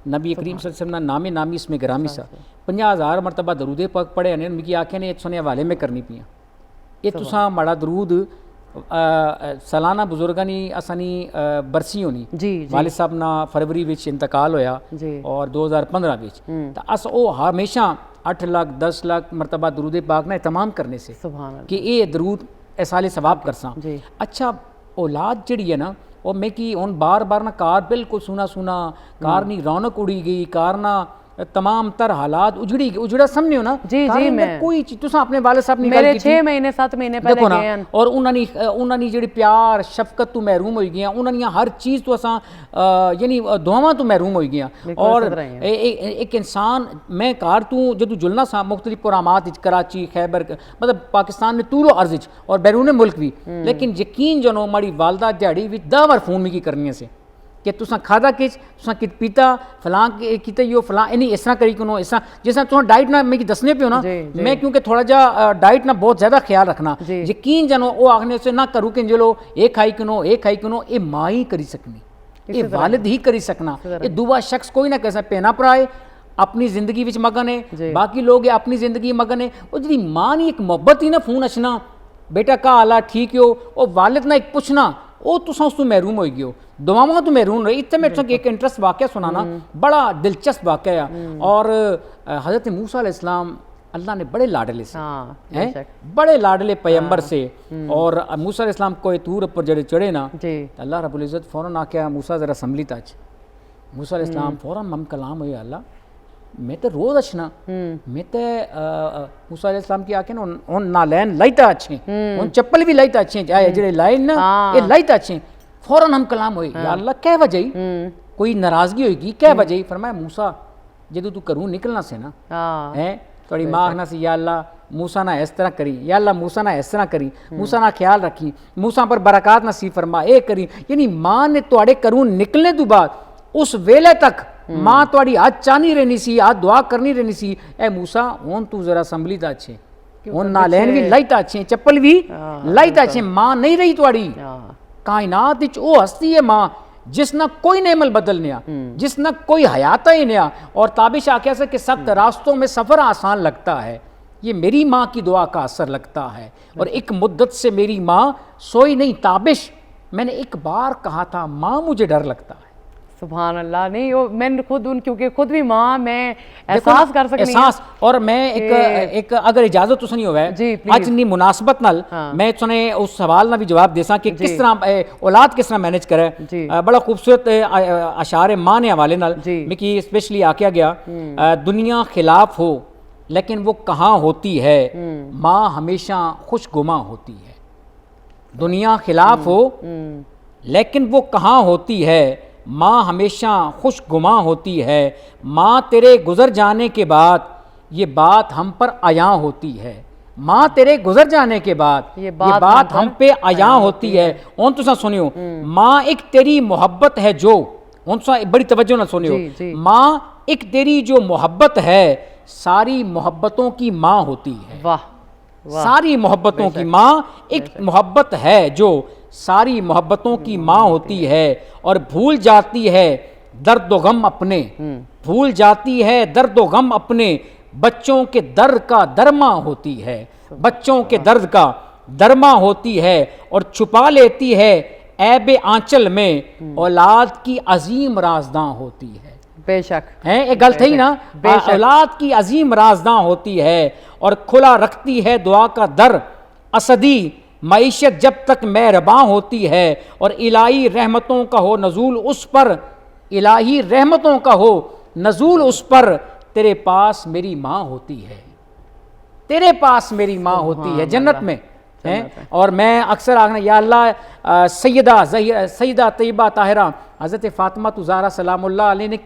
नबी करीम सल्लल्लाहु अलैहि वसल्लम ना नामे नामी इसमें ग्रामी सा 50,000 मरतबा दरूदे पाक पढ़े ने मिकी आखे ने सुने हवाले में करनी पिया। ये तुसा माड़ा दरूद सालाना बुजुर्गां नी असानी बरसी होनी जी, वालिद साहब ना फरवरी विच इंतकाल होया और 2015 विच तो अस ओ हमेशा 8 लाख 10 लाख मरतबा दरूदे पाक ना तमाम करने से कि ये दरूद साले सवाब करसा। अच्छा औलाद जड़ी है ना और मैं कि हुन बार बार ना कार बिल्कुल सुना सुना कार नी रौनक उड़ी गई, कार ना तमाम तर हालात उजड़ा समझो ना। जी जी, मैं कोई चीज तुसा अपने वाले साहब ने मेरे 6 महीने 7 महीने पहले देखो ना, गए हैं और उन्होंने जिहड़ी प्यार शफकत तो महरूम हो गई, उन्होंने हर चीज़ तो असा यानी दुआवां तो महरूम हो गई। और एक इंसान मैं कार तू जो जुलना सा मुख्तलिफ प्रोग्रामात कराची खैबर मतलब पाकिस्तान में तूलो अर्ज और बैरून मुल्क भी, लेकिन यकीन जनो माड़ी वालदा दिहाड़ी भी 10 बार फोन मिगी करनी से कि तुसा खादा किच तुसा कित पीता फलां किते यो फलां इन्हीं इस तरह करी कनो इस तरह जिस तरह तुसा डाइट ना मैं दसने पे हो ना मैं क्योंकि थोड़ा जा डाइट ना बहुत ज़्यादा ख्याल रखना यकीन जनो वो आखने से ना करूँ कि चलो ये खाई कनो ये माँ ही करी सकनी, ये वालिद ही करी सकना, ये दुआ शख्स कोई ना कैसा पेना पराए अपनी जिंदगी विच मगन है, बाकी लोग अपनी जिंदगी मगन है। वो जी माँ नी एक मोहब्बत ही ना फोन अचना बेटा का हाला ठीक हो, और वालिद ना एक पुछना वो तुसा उस महरूम हो गयो दुआवां तो महरूम रही। इतने मैं तुझे एक इंटरेस्ट वाक़या सुनाना बड़ा दिलचस्प वाक़या है। और हज़रत मूसा अलैहिस्सलाम अल्लाह ने बड़े लाडले से हैं बड़े लाडले पैगंबर से, और मूसा अलैहिस्सलाम कोई तूर पर जड़े चढ़े ना अल्लाह रब्बुल इज़्ज़त फ़ौरन आख्या मूसा ज़रा संभली ताज। मूसा अलैहिस्सलाम फ़ौरन मम कलाम हुए अल्लाह मैं तो रोज़ अचना मैं तो मूसा अलैहिस्सलाम की आके ना नालैन लाइता अच्छे उन चप्पल भी लाइता अच्छे जड़े लाइन ना ये लाइता अच्छे। फौरन हम कलाम हुए या अल्लाह क्या वजह कोई नाराजगी होगी क्या वजह। फरमाया मूसा जदों तू घरों निकलना से ना है थोड़ी माँ आखना सी या अल्लाह मूसा ना इस तरह करी, या अल्लाह मूसा ना इस तरह करी, मूसा ना ख्याल रखी, मूसा पर बरकत नसीब फरमा ये करी। यानी माँ ने तुहाडे घरों निकलने तो बाद उस वेले तक माँ तुहाडी हाथ चाहनी रहनी सी, हाथ दुआ करनी रहनी सी ए मूसा हुण तू जरा संभली ता अच्छे हुण नालैन भी लाइता अच्छे चप्पल भी लाइता अच्छे। माँ नहीं रही तुहाडी कायनात विच वो हस्ती है माँ जिसना कोई नेमल बदलने जिसना कोई हयाता ही नहीं। और ताबिश आख्या से कि सख्त रास्तों में सफ़र आसान लगता है, ये मेरी माँ की दुआ का असर लगता है। और एक मुद्दत से मेरी माँ सोई नहीं ताबिश, मैंने एक बार कहा था माँ मुझे डर लगता है। सुभान अल्लाह। नहीं वो मैं खुद उन, क्योंकि खुद भी माँ, मैं एहसास कर सकती एहसास। और मैं एक अगर इजाजत तुस नहीं होवे जी, आज नी मुनासबत नाल मैं तुने उस सवाल ना भी जवाब देसा कि किस तरह औलाद किस तरह मैनेज करे। बड़ा खूबसूरत अशारे माँ ने हवाले नाल मिकी स्पेशली आख्या गया, दुनिया खिलाफ हो लेकिन वो कहाँ होती है, माँ हमेशा खुशगुमा होती है। दुनिया खिलाफ हो लेकिन वो कहाँ होती है, माँ हमेशा खुशगुमा होती है। माँ तेरे गुजर जाने के बाद ये बात हम पर आया होती है। माँ तेरे गुजर जाने के बाद ये बात हम पे आया होती है। उन तुसा सुनियो, माँ एक तेरी मोहब्बत है जो, उन तुसा बड़ी तवज्जो ना सुनियो, माँ एक तेरी जो मोहब्बत है सारी मोहब्बतों की माँ होती है। वाह, सारी मोहब्बतों की माँ एक मोहब्बत है जो सारी मोहब्बतों की माँ होती है। और भूल जाती है दर्द व गम अपने, भूल जाती है दर्द व गम अपने, बच्चों के दर्द का दरमा होती है। बच्चों के दर्द का दरमा होती है और छुपा लेती है ऐबे आंचल में, औलाद की अजीम राजदां होती है। बेशक है एक गल थी ना, औलाद की अजीम राजदां होती है और खुला रखती है दुआ का दर। असदी मईशत जब तक मेहरबां होती है और इलाही रहमतों का हो नजूल उस पर, इलाही रहमतों का हो नजूल उस पर, तेरे पास मेरी माँ होती है, तेरे पास मेरी माँ होती है जन्नत में है। और मैं अक्सर आखना या अल्लाह सैयदा तैयबा ताहिरा हज़रत फातिमा तुज़ारा सलामुल्लाह अलैह ने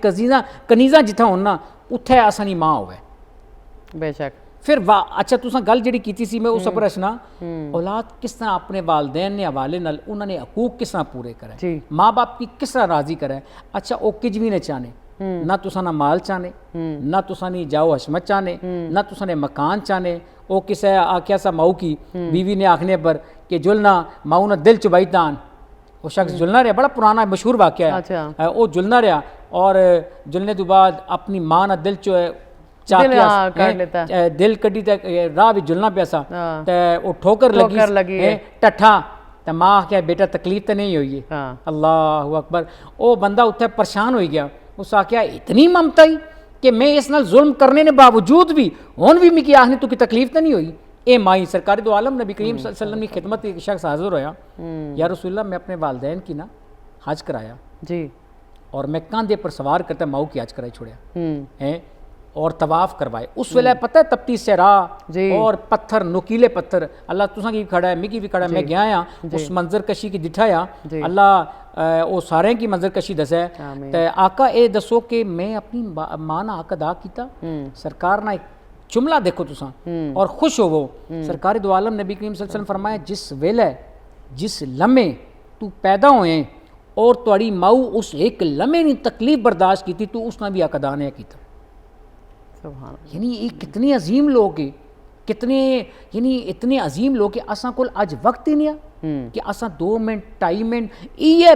कनीज़ा जिथा होना उत्थे आसानी माँ होवे। बेशक। फिर वाह अच्छा तुसा गल जिहड़ी कीती सी मैं उस पर रचना, औलाद किस तरह अपने वालदैन ने हवाले नाल उन्होंने हकूक किस तरह पूरे करे, माँ बाप की किस तरह राजी करे। अच्छा वो किज भी ने चाहने ना तुसा ना माल चाहने, ना तुसा नहीं जाओ हशमत चाहने, ना तुसा ने मकान चाहने। वो किसे आख्या सा माऊ की बीवी ने आखने पर कि जुलना माऊ ना दिल चुबाई तान, वो शख्स जुलना रहा, बड़ा पुराना मशहूर वाक़या है। वो जुलना रहा और जुलने के बाद अपनी माँ ना दिल दिल कड्डी तक राह भी जुलना पैसा वो ठोकर लगी टठा तो माँ आख्या बेटा तकलीफ तो नहीं हुई है। अल्लाह अकबर। वो बंदा उत्थे परेशान हो गया, उस आख्या इतनी ममता ही कि मैं इस नाल जुल्म करने ने बावजूद भी हुन भी मिकी आखने तू की तकलीफ तो नहीं हुई। ए माई सरकारी दो आलम नबी करीम सल्लल्लाहु अलैहि वसल्लम की खिदमत एक शख्स हाजिर होया, या रसूलल्लाह मैं अपने वालदैन की ना हज कराया जी, और मैं कांधे पर सवार करते माऊ की हज कराई छोड़िया है और तवाफ करवाए। उस वेले पता है तपती सहरा और पत्थर नुकीले पत्थर, अल्लाह तुसा की भी खड़ा है मिकी भी खड़ा है, मैं गया या उस मंजर कशी की दिठाया, अल्लाह वो सारे की मंजर कशी दसे ते आका ए दसो कि मैं अपनी मां ना हक अदा किया। सरकार ना एक जुमला देखो तुसा और खुश हो वो सरकारी दो आलम नबी करीम सल्लल्लाहु अलैहि वसल्लम फरमाया जिस वेले जिस लम्हे तू पैदा होए और तुहाड़ी माऊ उस एक लम्हे ने तकलीफ बर्दाश्त की तू उसना भी हक अदा नहीं किया। यानी ये कितने अजीम लोग है, कितने यानी इतने अजीम लोग कि असा कोल अज वक्त ही नहीं है कि असा 2 मिनट 2.5 मिनट इये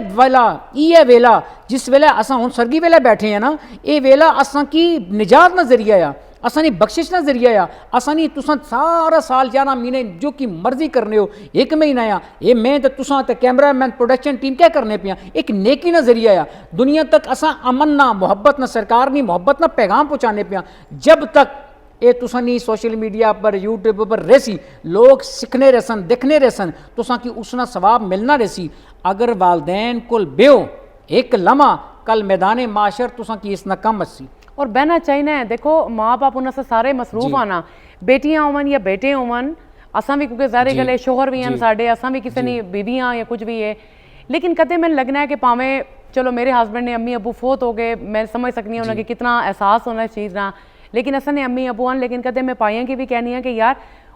वेला जिस वेले असा हुन सरगी वेले बैठे हैं ना, ये वेला असा की निजात ना जरिया आ, असा नहीं बख्शिश ना जरिया आ, असा नहीं तुसा सारा साल 11 महीने जो की मर्जी करने हो एक महीना आ ये मैं तो तुसा ते कैमरामैन प्रोडक्शन टीम क्या करने पिया, एक नेकी ना जरिया आ। दुनिया तक असा अमन ना मोहब्बत ना सरकार नहीं मोहब्बत ना पैगाम पहुँचाने पिया। जब तक ये तुसा नहीं सोशल मीडिया पर यूट्यूब पर रहसी लोग सीखने रहसन देखने रहसन तुसा की उसना सवाब मिलना रहसी। अगर वालदैन कोल बेओ एक लम्हा कल मैदान माशर तुसा की इस नकम अस्सी और बहना चाहिए है। देखो माँ बाप उन्होंने सारे मसरूफ आना, बेटियां होवन या बेटे होवन, असा भी क्योंकि सारे गले शोहर भी हैं साढ़े, असा भी किसी ने बीबियाँ या कुछ भी है, लेकिन कदे मैंने लगना है कि भावें चलो मेरे हस्बैंड ने अम्मी अबू फोत हो गए, मैं समझ सकनी हूँ उन्हें कितना एहसास होना इस चीज़ ना, लेकिन असा ने अम्मी अबू आन, लेकिन कदे मैं पाइयां की भी कहनी है कि यार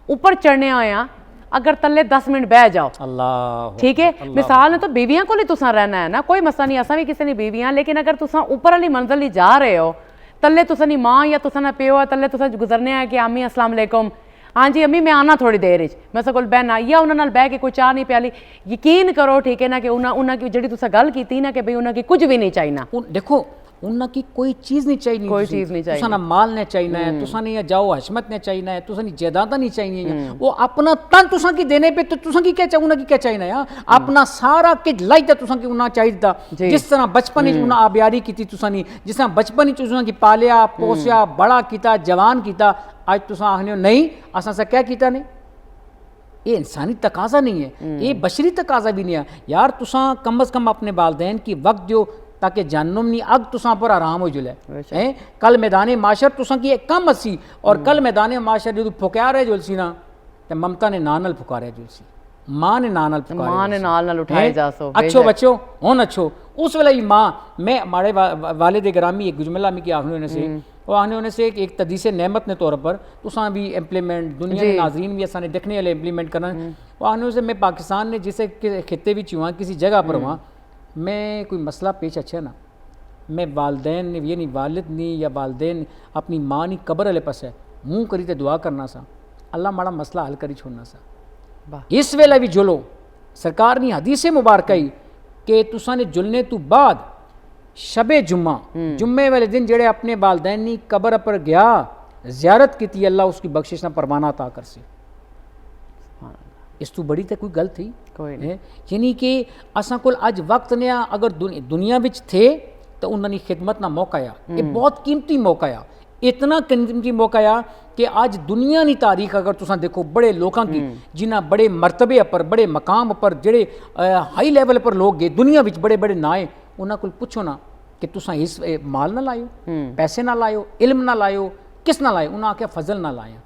ऊपर चढ़ने आया अगर तले 10 मिनट बह जाओ अल्लाह ठीक है। मिसाल ने तो बीवियां को तुसा रहना है ना, कोई मसला नहीं, असा भी किसी ने बीवियां, लेकिन अगर तुसा ऊपर वाली मंजिल ही जा रहे हो तले तुसा नहीं माँ या तुसा ना प्यो तले तुसा गुजरने है कि अम्मी अस्सलाम वालेकुम, हाँ जी अम्मी मैं आना थोड़ी देर मैं कोल बहना या उन्होंने बह के कोई चाह नहीं प्याली, यकीन करो ठीक है ना कि उन्होंने की जी तुसा गल की ना कि भाई उन्होंने कुछ भी नहीं चाहिए। देखो उन्ना की कोई चीज़ नहीं चाहिए, कोई चीज़ नहीं चाहिए, तुसा ना माल ने चाहिए है, तुसा ने या जाओ हशमत ने चाहिए है, तुसा नहीं जायदादा नहीं चाहिए, वो अपना तन तुसा की देने पे तो तुसा की क्या चाहिए, उन्ना की क्या चाहिए ना, अपना सारा किट लाई था तुसा की उन्ना चाहिए था। जिस तरह बचपन में उन्ना आबियारी की थी तुसा नहीं, जिस तरह बचपन में तुसा की पालिया पोसिया बड़ा किया जवान किया, आज तुसा आखने नहीं असा सा क्या किया नहीं, ये इंसानी तकाजा नहीं है, ये बशरी तकाजा भी नहीं है यार। तुसा कम अज़ कम अपने वालदैन की वक्त दो ताकि जहन्नुम नहीं अग तुसा पर आराम हो जुले हैं। कल मैदान माशर तुसा की एक कम असी, और कल मैदान माशर जो फुकारे जुलसी ना, तो ममता ने नानल फुकारे जुलसी, माँ ने नानल फुकारे, माँ ने नाल उठाए जा सो अच्छो बच्चो होन अच्छो। उस वेले ही माँ मैं हमारे वालिद ग्रामी एक जुमला में की आखने होने से, वो आने होने से एक तदीस नेमत ने तौर पर तुसा भी इम्प्लीमेंट दुनिया के नाजरीन भी असाने देखने वाले इम्प्लीमेंट करना। वो आने से मैं पाकिस्तान ने जिसे खिते भी हुआ किसी जगह पर वहाँ मैं कोई मसला पेश अच्छा ना, मैं वालदैन ये नहीं वालिद नहीं या वालदैन अपनी माँ नहीं कब्र वाले पास है मुँह करी तो दुआ करना सा, अल्लाह माड़ा मसला हल करी छोड़ना सा। इस वेले भी जुलो सरकार ने हदीस मुबारक आई कि तुसा ने जुलने तो बाद शबे जुम्मा जुम्मे वाले दिन जेड़े अपने वालदैन नी कब्र पर गया ज़ियारत की थी, अल्लाह उसकी बख्शिश ना परवाना अता कर से। इस तो बड़ी तो कोई गल थी कोई नहीं, यानी कि असा कोल अज वक्त ने अगर दुनिया विच थे तो उन्होंने खिदमत ना मौका आ, ये बहुत कीमती मौका आ, इतना कीमती मौका आ कि आज दुनिया की तारीख अगर तुसा देखो बड़े लोगों की जिन्हें बड़े मरतबे पर बड़े मकाम पर जेड़े हाई लेवल पर लोग गए दुनिया विच बड़े बड़े नाए, उन्होंने को पुछो ना कि तुसा इस माल ना लायो, पैसे ना लायो, इल्म ना लायो, किस ना लाया, उन्हें आख्या फजल ना लाया,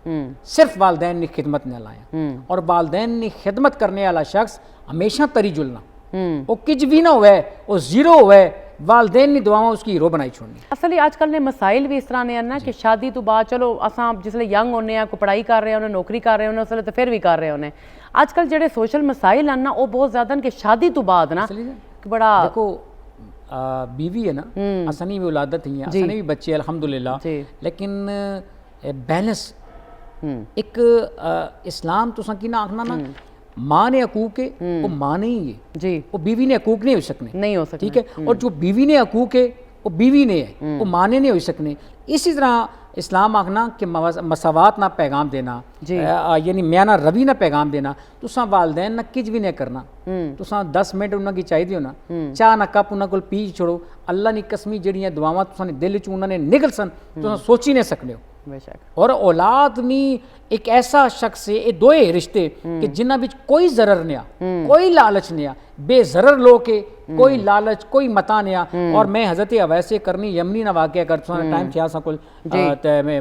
सिर्फ वालदैन ने खिदमत ना लाया। और वालदैन ने खिदमत करने वाला शख्स हमेशा तरी जुलना, वो किच भी ना हुए, वो जीरो हुए, वालदैन ने दुआवां उसकी हीरो बनाई छोड़नी। असल आजकल ने मसाइल भी इस तरह ने ना कि शादी तो बाद चलो असा जिसले यंग होने को पढ़ाई कर रहे हैं, नौकरी कर रहे हैं, उसले तो फिर भी कर रहे होने। आजकल जेडे सोशल मसाइल हैं ना वो बहुत ज्यादा कि शादी तो बाद ना बड़ा देखो बीवी है ना, असनी भी औलादत ही है, असनी भी बच्चे अल्हम्दुलिल्लाह, लेकिन बैलेंस एक इस्लाम तो की ना आखना ना माँ ने हकूक है वो माँ नहीं है जी, वो बीवी ने हकूक नहीं हो सकने, नहीं हो सकते, ठीक है। और जो बीवी ने हकूक है वो बीवी ने है, वो माँ ने नहीं हो सकने। इसी तरह इस्लाम आखना कि मसावात ना पैगाम देना, यानी म्याना रवि ना पैगाम देना, तुसा वालदैन ना किज भी नहीं करना, तुसा 10 मिनट उन्होंने चाहिए हो ना, चाह ना कप उन्होंने को पी छोड़ो, अल्लाह की कसमी जड़ियाँ दुआवां तुसा ने दिल च उन्होंने निकल सन तुसा सोची नहीं सकते हो। और औलाद नी एक ऐसा शख्स है, ये दोए रिश्ते कि जिन्हां विच कोई जरर नहीं आ, कोई लालच नहीं आ, बेजरर लोग के कोई लालच कोई मता नहीं आ। और मैं हजरत अवैसे करनी यमनी ना वाक़या कर टाइम थिया सकुल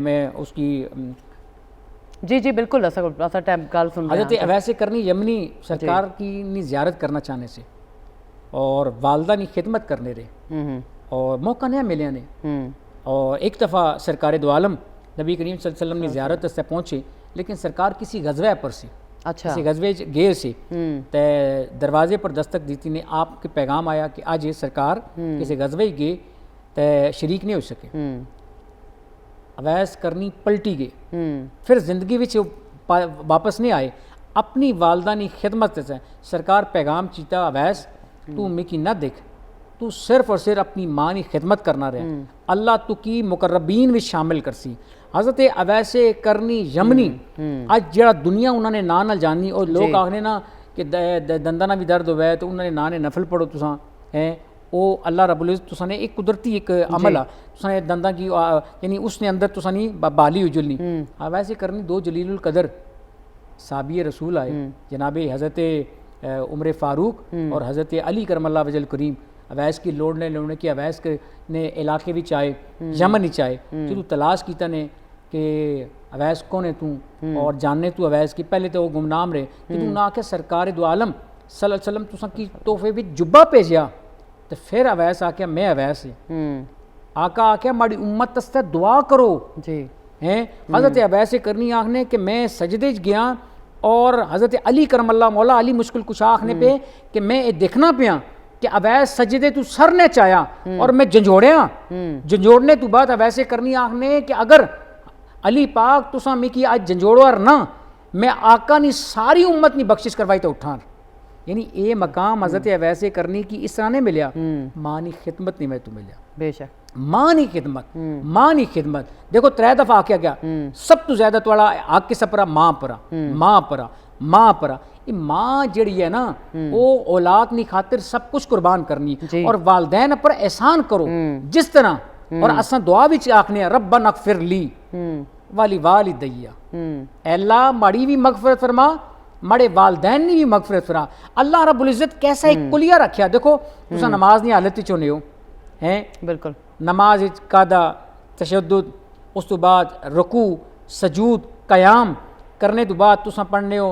मैं उसकी जी जी बिल्कुल ऐसा टाइम गल सुन हजरत अवैसे करनी यमनी सरकार की नी ज़ियारत करना चाहने से और वालदा नी खिदमत करने रहे और मौका नहीं मिले ने। और एक दफ़ा सरकार दो आलम नबी करीम सल्लल्लाहु अलैहि वसल्लम ने ज़ियारत से पहुँचे, लेकिन सरकार किसी गजवे पर से किसी गजवे गए से ते दरवाजे पर दस्तक दी थी ने आपके पैगाम आया कि आज ये सरकार किसी गजवे गए ते शरीक नहीं हो सके। अवैस करनी पलटी गए, फिर जिंदगी विच वापस नहीं आए, अपनी वालदा की खिदमत से सरकार पैगाम चीता अवैस तू मिकी न देख, तू सिर्फ और सिर्फ अपनी माँ की खिदमत करना रहे, अल्लाह तू की मुकर्रबीन में शामिल करसी। हज़रत अवैसे करनी यमनी आज जरा दुनिया उन्होंने ना न जानी, और लोग आखने ना कि दंदा ना भी दर्द होवे तो उन्होंने ना ने नफल पढ़ो तुसा है, वो अल्लाह रब्बुल इज़्ज़त तुसा ने एक कुदरती एक अमल आ तुसा ने दंदा की यानी उसने अंदर तुसा नहीं बाली उजलनी। अवैसे करनी दो जलीलुल कदर साबिय रसूल आए, जनाब हज़रत उमर फ़ारूक और हज़रत अली करमल्लाहु वजहल करीम। अवैस की लोड़ने की अवैस के ने इलाके भी आए, यमन ही आए, जो तलाश किया ने कि अवैस कौन है तू और जानने तू अवैस की, पहले तो वो गुमनाम रहे कि तू ना आके सरकार दो आलम सल्लल्लाहु अलैहि वसल्लम तुसा की तोहफे भी जुब्बा भेजा, तो फिर अवैस आके मैं अवैस है आका आके माड़ी उम्मत तस्ते दुआ करो जी हैं। हज़रत अवैस करनी आखने कि मैं सजदे गया और हज़रत अली करमल्ला मौला अली मुश्किल कुछ आखने पे कि मैं ये देखना पिया कि अवैस सजदे तू सर ने चाया और मैं झंझोड़िया झंझोड़ने तू बात अवैसे करनी आखने कि अगर अली पाक तुसा मिकी आज झंझोड़ो और ना मैं आका नी सारी उम्मत नी बख्शिश करवाई तो उठान यानी ये मकाम हज़रत अवैस करनी की इस तरह नहीं मिलिया, माँ की खिदमत नहीं मैं तू मिलिया, बेशक माँ की खिदमत, माँ की खिदमत। देखो 3 दफ़ा आख्या गया, सब तो ज्यादा थोड़ा आग के सपरा माँ परा, माँ परा, माँ परा। ये माँ जड़ी है ना वो औलाद की खातिर सब कुछ कुर्बान करनी, और वालदैन पर एहसान करो जिस तरह, और असा दुआ विच आखने रब्बना अगफिर ली वाली वालिदैया, अल्लाह माड़ी भी मगफरत फरमा, माड़े वालदैन ने भी मगफरत फरमा। अल्लाह रब्बुल इज्जत कैसा एक कुलिया रखा। देखो तुसा नमाज दी हालत च होने हो हैं, बिल्कुल नमाज कादा तशद्दुद, उस तो बाद रुकू सजूद कयाम करने तो बाद तुसा पढ़ने हो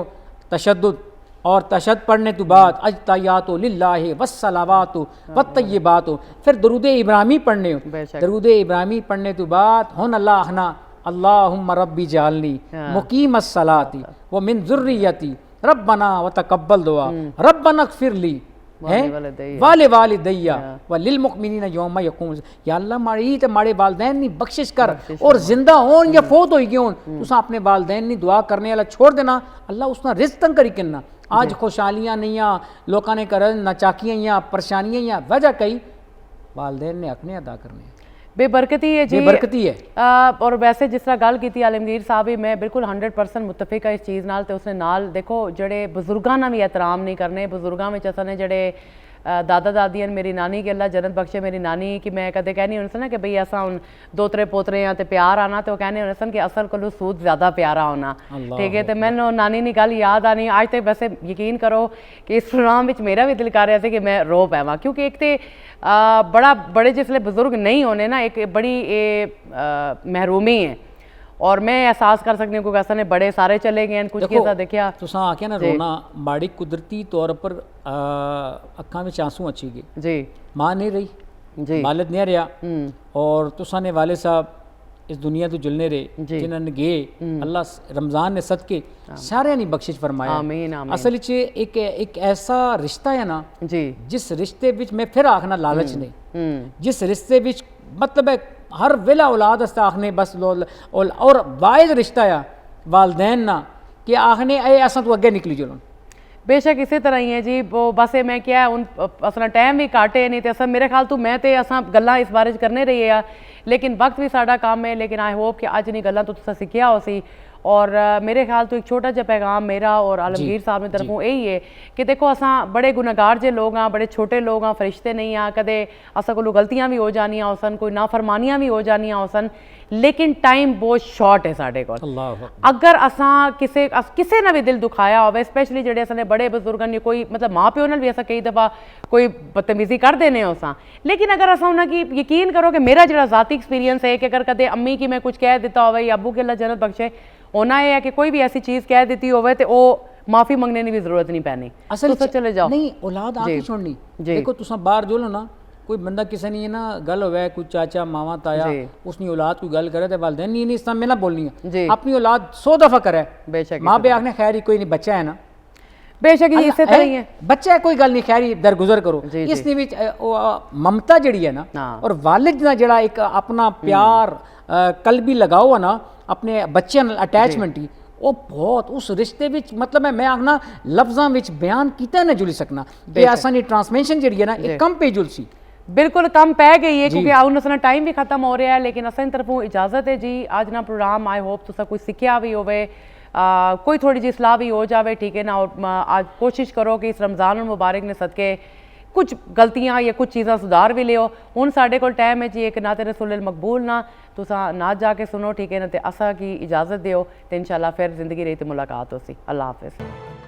तशद्दुद, और तशद पढ़ने तो बाद अजतायातो लिल्लाहि वस्सलावातो वत्तय्यिबातो, फिर दरूद इब्राहिमी पढ़ने हो, दरूद इब्राहिमी पढ़ने तो बाद हुन अल्लाह आखना अल्लाहुम्मा रब्बी जालनी मुकीमस सलाती व मिन ज़ुर्रियती रब्बना व तकब्बल दुआ रब्बना अगफिर ली वाले वालिदैया व लिल मुमिनीना यौम यकूम। या अल्लाह माड़ी ते माड़े वालदैन नी बख्शिश कर, और जिंदा होन या फौत होई गए होन तुसा अपने वालदैन नी दुआ करने वाला छोड़ देना, अल्लाह उसना रिज़्क तंग करी किन्ना। आज खुशहालियां नहीं आ, लोगों ने कर नचाकियां या परेशानियां या वजह कई वालदैन ने अपने अदा करने बेबरकती है जी, बेबरकती है। और वैसे जिस तरह गल की आलमगीर साहब ही, मैं बिल्कुल 100% मुतफिक है इस चीज़ नाल। ते उसने नाल देखो जड़े बजुर्गों ना भी एहतराम नहीं करने, बजुर्गों में असने जड़े दादा दादियां, मेरी नानी के अल्लाह जन्नत बख्शे मेरी नानी कि मैं कदे कहनी होने ना कि भाई असा हूँ दोतरे पोतरे हैं तो प्यार आना, तो कहने होने सन कि असल को सूद ज़्यादा प्यारा होना, ठीक है। तो मैंने नानी की गल याद आनी आज तक। वैसे यकीन करो कि इस प्रोग्राम में मेरा भी दिल कर रहा था कि मैं रो पैवा, क्योंकि एक तो बड़े जिसले बुजुर्ग नहीं होने ना, एक बड़ी महरूमी है, और मैं एहसास कर सकती हूँ क्योंकि ऐसा ने बड़े सारे चले गए कुछ कैसा देखिया तुसा आके ना रोना बाड़ी कुदरती तौर पर अखा में आंसू अच्छी गए जी, माँ नहीं रही जी, वालिद नहीं रहा, और तुसा ने वाले साहब इस दुनिया तो जुलने रहे जिन्होंने गए, अल्लाह रमज़ान ने सदके सारे ने बख्शिश फरमाया। आमीन आमीन। असल एक ऐसा रिश्ता है ना जी, जिस रिश्ते विच मैं फिर आखना लालच नहीं, जिस रिश्ते विच मतलब है हर वेला औलाद हस्ता आखने बस और वाहिद रिश्ता है वालदैन ना कि आखने ए असा तो अगे निकली चलो। बेशक इसी तरह ही है जी। वो बस मैं क्या उन असना टाइम भी काटे नहीं, तो असा मेरे ख्याल तो मैं तो असा गल्लां इस बारे करने रही है, लेकिन वक्त भी साडा काम है। लेकिन आई होप कि अज नहीं गल्लां तो तुसा सीखिया हो सी, और मेरे ख्याल तो एक छोटा जा पैगाम मेरा और आलमगीर साहब की तरफों यही है कि देखो असा बड़े गुनाहगार जे लोग हाँ, बड़े छोटे लोग हाँ, फरिश्ते नहीं हाँ, कदे असा को गलतियां भी हो जानियां हो सन, कोई नाफरमानियां भी हो जानियां हो सन, लेकिन टाइम बहुत शॉर्ट है साढ़े को। अगर असा किसे ना भी दिल दुखाया हो, स्पेशली जेडे असने बड़े बुजुर्ग ने, कोई मतलब माँ प्यो भी असा कई दफ़ा कोई बदतमीजी कर देने हो सा, लेकिन अगर असा उन्हें यकीन करो कि मेरा जो ज़ाती एक्सपीरियंस है कि अगर कदे अम्मी की मैं कुछ कह देता हो या अबू के अल्लाह जन्नत बख्शे, होना है कि कोई भी ऐसी चीज़ कह देती हो तो वो माफ़ी मंगने की भी जरूरत नहीं पैनी, असल तो चले जाओ नहीं औलाद आके छोड़नी। देखो तुसा बाहर जो लो ना, कोई बंदा किसी ने ना गल हो कोई चाचा मामा ताया उसनी औलाद कोई गल करे तो वालदैन नहीं इस में ना बोलनी है, अपनी औलाद 100 दफ़ा करे, बेशक माँ पे आखने खैर ही कोई नहीं, बच्चा है ना, बेशक ही इसी तरह ही है, बच्चा है कोई गल नहीं खैर ही दरगुजर करो। इसने विच ममता जड़ी है ना और वालिद ना जड़ा एक अपना प्यार कल्बी लगाओ ना अपने बच्चे अटैचमेंट ही, वो बहुत उस रिश्ते विच मतलब मैं आखना लफ्ज़ां विच बयान कीता ना जुली सकना, आसानी ट्रांसमिशन जी है ना एक कम पे जुल सी, बिल्कुल कम पै गई है क्योंकि उन असना टाइम भी खत्म हो रहा है। लेकिन असन तरफों इजाजत है जी, आज ना प्रोग्राम आई होप तुसा कुछ सीखिया भी होवे, कोई थोड़ी जी सलाह भी हो जाए, ठीक है ना। और आज कोशिश करो कि इस रमज़ान मुबारक ने सदके कुछ गलतियां या कुछ चीज़ा सुधार भी लियो। हुण साडे कोल टाइम है जी एक नाते रसूल मकबूल ना तुसा ना जाके सुनो, ठीक है ना, तो असा की इजाज़त दियो, तो इंशाल्लाह फिर जिंदगी रही तो मुलाकात हो सी। अल्लाह हाफिज़।